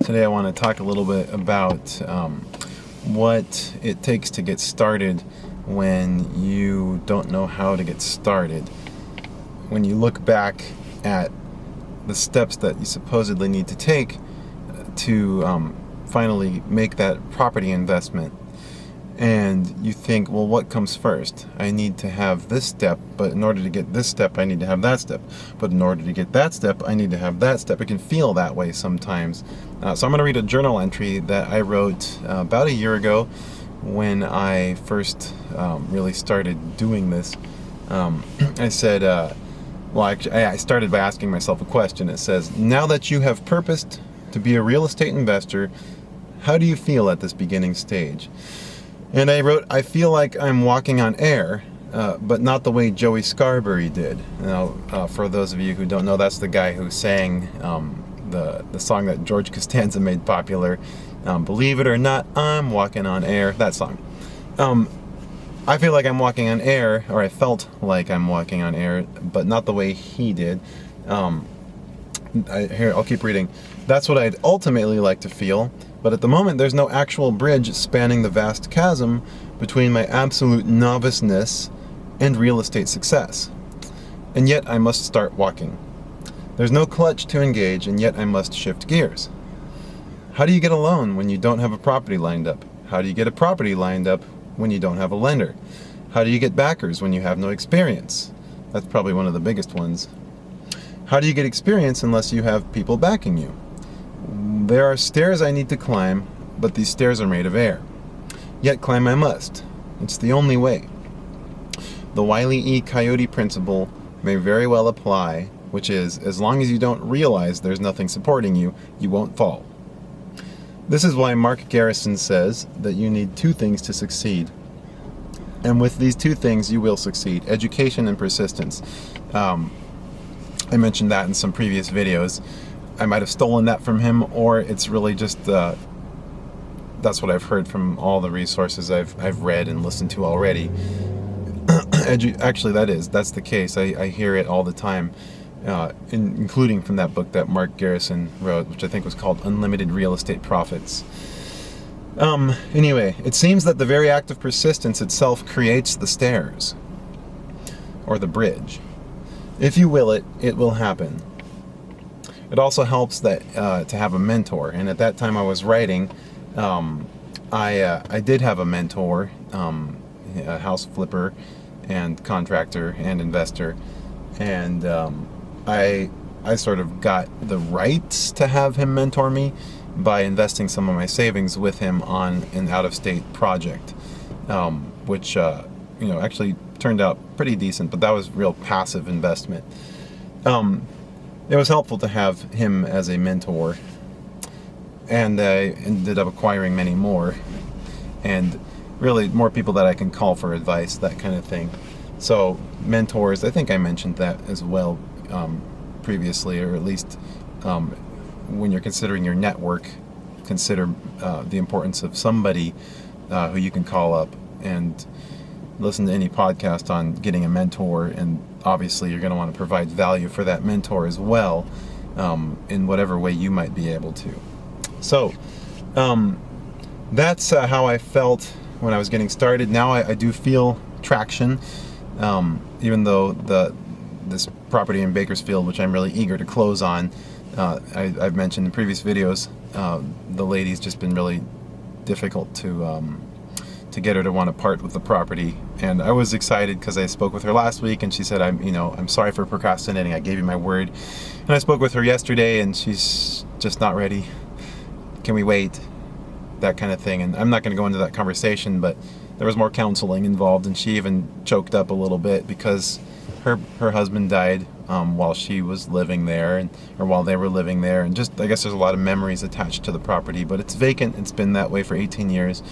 Today I want to talk a little bit about what it takes to get started when you don't know how to get started. When you look back at the steps that you supposedly need to take to finally make that property investment, and you think, well, what comes first? I need to have this step, but in order to get this step, I need to have that step. But in order to get that step, I need to have that step. It can feel that way sometimes. So I'm going to read a journal entry that I wrote about a year ago when I first really started doing this. I said, I started by asking myself a question. It says, now that you have purposed to be a real estate investor, how do you feel at this beginning stage? And I wrote, I feel like I'm walking on air, but not the way Joey Scarberry did. Now, for those of you who don't know, that's the guy who sang the song that George Costanza made popular, Believe It or Not, I'm Walking on Air, that song. I feel like I'm walking on air, or I felt like I'm walking on air, but not the way he did. Here, I'll keep reading. That's what I'd ultimately like to feel, but at the moment there's no actual bridge spanning the vast chasm between my absolute noviceness and real estate success. And yet I must start walking. There's no clutch to engage, and yet I must shift gears. How do you get a loan when you don't have a property lined up? How do you get a property lined up when you don't have a lender? How do you get backers when you have no experience? That's probably one of the biggest ones. How do you get experience unless you have people backing you? There are stairs I need to climb, but these stairs are made of air. Yet climb I must. It's the only way. The Wile E. Coyote principle may very well apply, which is, as long as you don't realize there's nothing supporting you, you won't fall. This is why Mark Garrison says that you need two things to succeed. And with these two things, you will succeed: education and persistence. I mentioned that in some previous videos. I might have stolen that from him, or it's really just that's what I've heard from all the resources I've read and listened to already. Actually, that's the case. I hear it all the time, including from that book that Mark Garrison wrote, which I think was called Unlimited Real Estate Profits. Anyway, it seems that the very act of persistence itself creates the stairs, or the bridge. If you will it, it will happen. It also helps that to have a mentor, and at that time I was writing, I did have a mentor, a house flipper and contractor and investor, and I sort of got the rights to have him mentor me by investing some of my savings with him on an out-of-state project, which actually turned out pretty decent, but that was real passive investment. It was helpful to have him as a mentor, and I ended up acquiring many more, and really more people that I can call for advice, that kind of thing. So mentors, I think I mentioned that as well previously, or at least when you're considering your network, consider the importance of somebody who you can call up and listen to any podcast on getting a mentor, and obviously you're going to want to provide value for that mentor as well, in whatever way you might be able to. So that's how I felt when I was getting started. Now I do feel traction, even though this property in Bakersfield, which I'm really eager to close on, I've mentioned in previous videos, the lady's just been really difficult to get her to want to part with the property. And I was excited because I spoke with her last week, and she said, I'm sorry for procrastinating. I gave you my word. And I spoke with her yesterday, and she's just not ready. Can we wait? That kind of thing. And I'm not going to go into that conversation, but there was more counseling involved, and she even choked up a little bit because her husband died while she was living there, or while they were living there, and just, I guess there's a lot of memories attached to the property, but it's vacant. It's been that way for 18 years.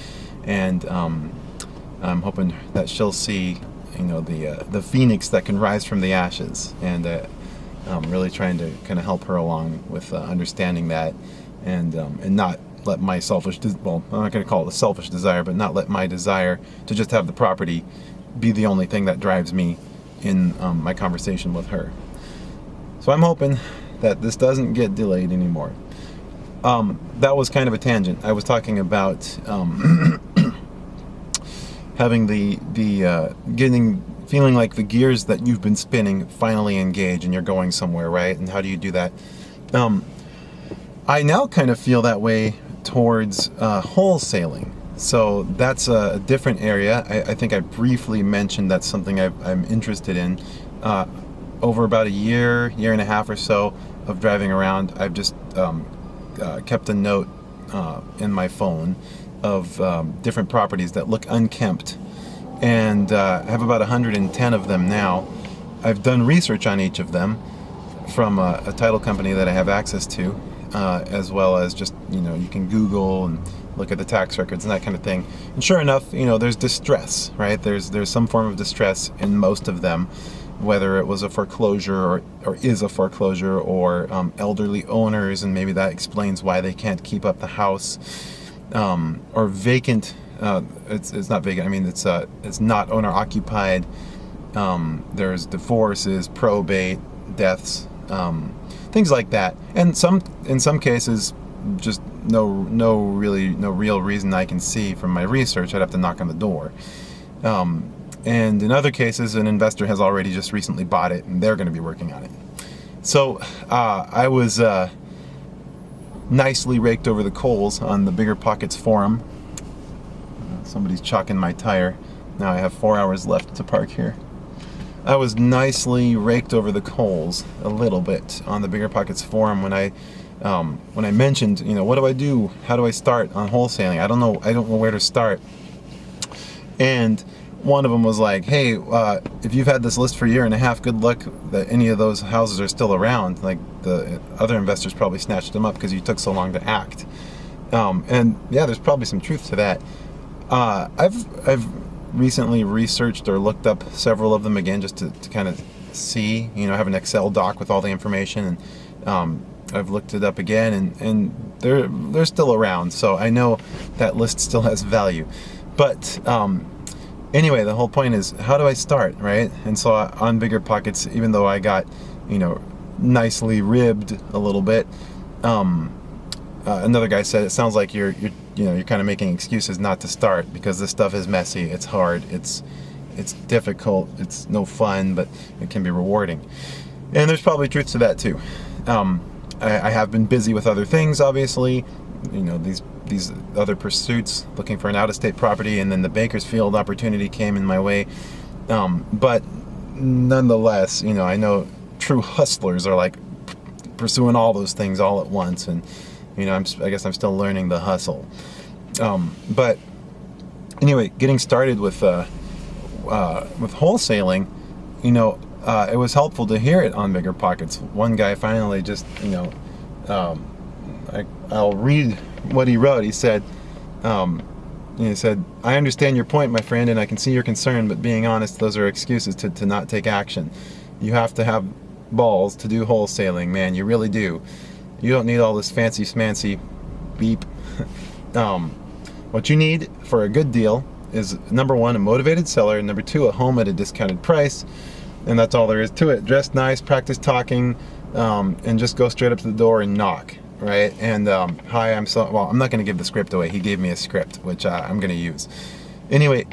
And I'm hoping that she'll see, the phoenix that can rise from the ashes, and I'm really trying to kind of help her along with understanding that, and not let my selfish, I'm not going to call it a selfish desire, but not let my desire to just have the property be the only thing that drives me in my conversation with her. So I'm hoping that this doesn't get delayed anymore. that was kind of a tangent. I was talking about having feeling like the gears that you've been spinning finally engage and you're going somewhere, right? And how do you do that? I now kind of feel that way towards wholesaling. So that's a different area. I think I briefly mentioned that's something I'm interested in. Over about a year and a half or so of driving around, I've just kept a note in my phone of different properties that look unkempt, and I have about 110 of them now. I've done research on each of them from a title company that I have access to, as well as just, you can Google and look at the tax records and that kind of thing. And sure enough, there's distress, right? There's some form of distress in most of them, whether it was a foreclosure or is a foreclosure, or elderly owners, and maybe that explains why they can't keep up the house, or vacant. It's not vacant. I mean, it's not owner occupied. There's divorces, probate, deaths, things like that, and in some cases, just no real reason I can see from my research. I'd have to knock on the door. And in other cases, an investor has already just recently bought it and they're going to be working on it. So I was nicely raked over the coals on the Bigger Pockets forum. Somebody's chalking my tire. Now I have 4 hours left to park here. I was nicely raked over the coals a little bit on the Bigger Pockets forum when I mentioned, what do I do? How do I start on wholesaling? I don't know where to start. And one of them was like, hey, if you've had this list for a year and a half, good luck that any of those houses are still around. Like, the other investors probably snatched them up because you took so long to act. And yeah, there's probably some truth to that. I've recently researched or looked up several of them again just to kind of see, have an Excel doc with all the information, and I've looked it up again, and they're still around, so I know that list still has value. But anyway, the whole point is, how do I start, right? And so on Bigger Pockets, even though I got, nicely ribbed a little bit, another guy said, it sounds like you're kind of making excuses not to start because this stuff is messy, it's hard, it's difficult, it's no fun, but it can be rewarding. And there's probably truth to that too. I have been busy with other things, obviously, these other pursuits, looking for an out-of-state property, and then the Bakersfield opportunity came in my way. But nonetheless, I know true hustlers are like pursuing all those things all at once, and I guess I'm still learning the hustle. But anyway, getting started with wholesaling, it was helpful to hear it on Bigger Pockets. One guy finally just, I'll read what he wrote. He said, I understand your point, my friend, and I can see your concern, but being honest, those are excuses to not take action. You have to have balls to do wholesaling, man. You really do. You don't need all this fancy smancy beep. What you need for a good deal is, number one, a motivated seller, and number two, a home at a discounted price. And that's all there is to it. Dress nice, practice talking, and just go straight up to the door and knock, right? And hi, I'm not going to give the script away. He gave me a script, which I'm going to use. Anyway,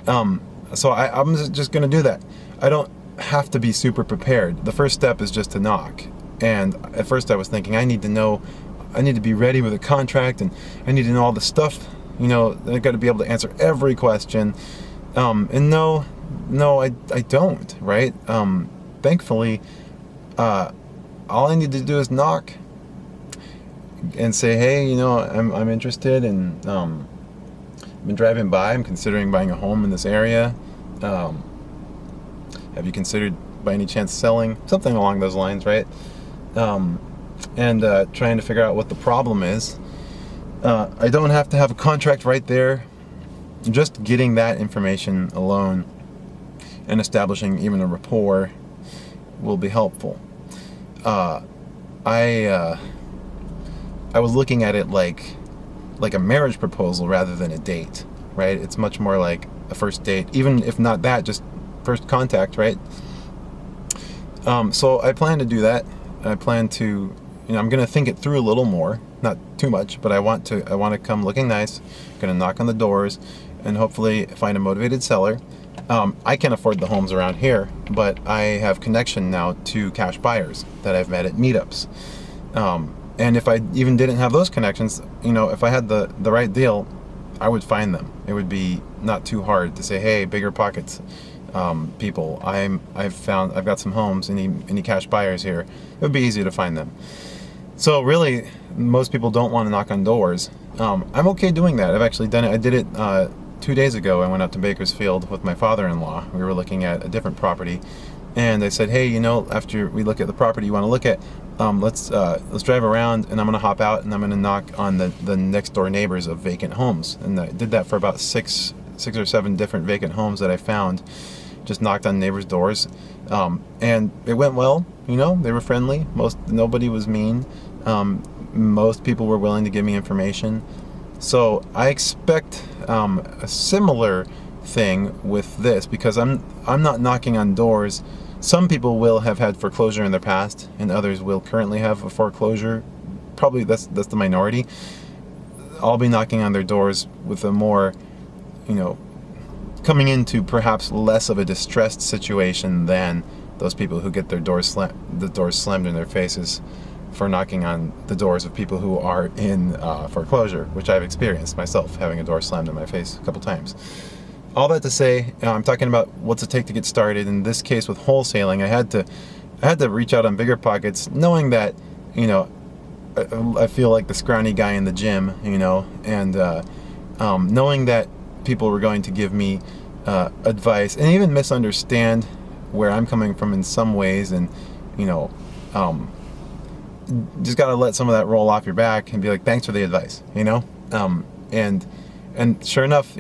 so I'm just going to do that. I don't have to be super prepared. The first step is just to knock. And at first I was thinking, I need to be ready with a contract, and I need to know all the stuff. I've got to be able to answer every question. And no, I don't, right? Thankfully, all I need to do is knock and say, hey, I'm interested, and I've been driving by. I'm considering buying a home in this area. Have you considered, by any chance, selling? Something along those lines, right? And trying to figure out what the problem is. I don't have to have a contract right there. Just getting that information alone and establishing even a rapport will be helpful. I was looking at it like a marriage proposal rather than a date, right? It's much more like a first date, even if not that, just first contact, right? So I plan to do that. I plan to, I'm going to think it through a little more, not too much, but I want to come looking nice. Going to knock on the doors and hopefully find a motivated seller. I can't afford the homes around here, but I have connection now to cash buyers that I've met at meetups. And if I even didn't have those connections, if I had the right deal, I would find them. It would be not too hard to say, hey, Bigger Pockets people, I've got some homes, any cash buyers here. It would be easy to find them. So really, most people don't want to knock on doors. I'm okay doing that. I've actually done it. I did it 2 days ago. I went out to Bakersfield with my father-in-law. We were looking at a different property, and they said, hey, after we look at the property you want to look at, let's drive around, and I'm going to hop out and I'm going to knock on the next door neighbors of vacant homes. And I did that for about six or seven different vacant homes that I found. Just knocked on neighbors' doors, and it went well. They were friendly. Nobody was mean. Most people were willing to give me information. So I expect a similar thing with this, because I'm not knocking on doors. Some people will have had foreclosure in their past, and others will currently have a foreclosure. Probably that's the minority. I'll be knocking on their doors with a more, coming into perhaps less of a distressed situation than those people who get the doors slammed in their faces for knocking on the doors of people who are in foreclosure, which I've experienced myself, having a door slammed in my face a couple times. All that to say, I'm talking about what's it take to get started. In this case with wholesaling, I had to reach out on Bigger Pockets, knowing that, I feel like the scrawny guy in the gym, and knowing that people were going to give me advice and even misunderstand where I'm coming from in some ways, and just got to let some of that roll off your back and be like, thanks for the advice, and sure enough,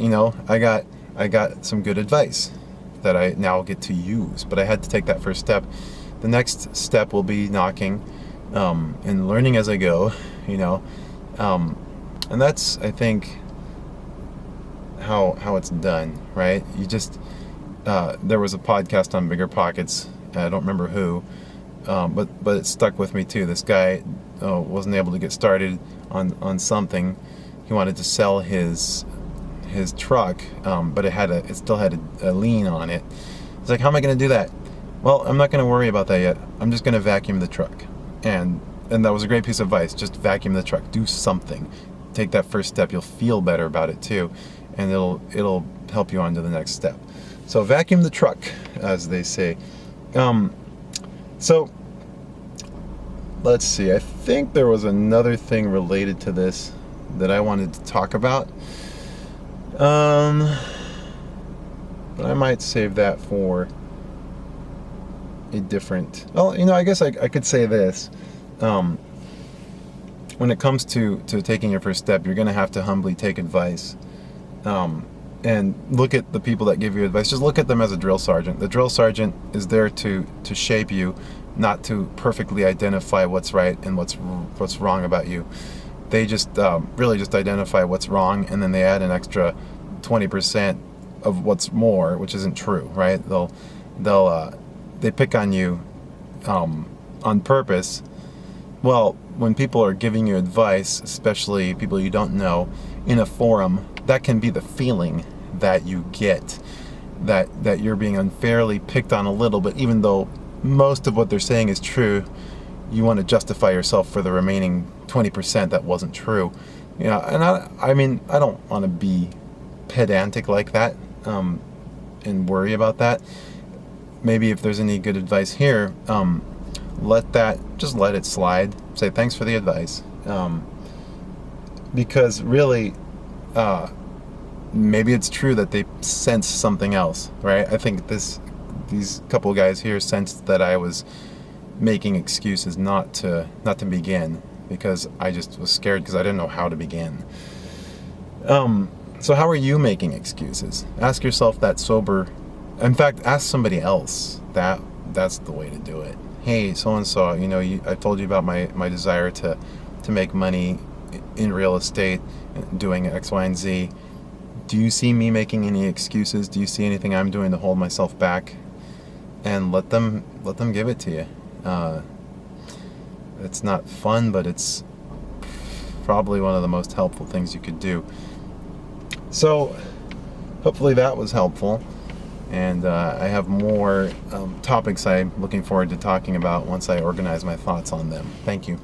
I got some good advice that I now get to use, but I had to take that first step. The next step will be knocking and learning as I go, and that's, I think, how it's done, right? You just there was a podcast on Bigger Pockets, I don't remember who, but it stuck with me too. This guy wasn't able to get started on something. He wanted to sell his truck, but it still had a lien on it. It's like, how am I going to do that? Well, I'm not going to worry about that yet. I'm just going to vacuum the truck. And that was a great piece of advice. Just vacuum the truck. Do something. Take that first step. You'll feel better about it too, and it'll help you on to the next step. So vacuum the truck, as they say. So let's see. I think there was another thing related to this that I wanted to talk about. But I might save that for a different. Well, I guess I could say this. When it comes to taking your first step, you're going to have to humbly take advice. And look at the people that give you advice. Just look at them as a drill sergeant. The drill sergeant is there to shape you, not to perfectly identify what's right and what's wrong about you. They just really just identify what's wrong, and then they add an extra 20% of what's more, which isn't true, right? They pick on you on purpose. Well, when people are giving you advice, especially people you don't know, in a forum, that can be the feeling that you get, that you're being unfairly picked on a little bit, even though most of what they're saying is true. You want to justify yourself for the remaining 20% that wasn't true. And I don't want to be pedantic like that, and worry about that. Maybe if there's any good advice here, let it slide. Say thanks for the advice, because really, maybe it's true that they sense something else, right? I think these couple guys here sensed that I was making excuses not to begin, because I just was scared because I didn't know how to begin. So how are you making excuses? Ask yourself that sober. In fact, ask somebody else. That's the way to do it. Hey, so-and-so, I told you about my desire to make money in real estate, doing X, Y, and Z. Do you see me making any excuses? Do you see anything I'm doing to hold myself back? And let them give it to you. It's not fun, but it's probably one of the most helpful things you could do. So hopefully that was helpful, and I have more topics I'm looking forward to talking about once I organize my thoughts on them. Thank you.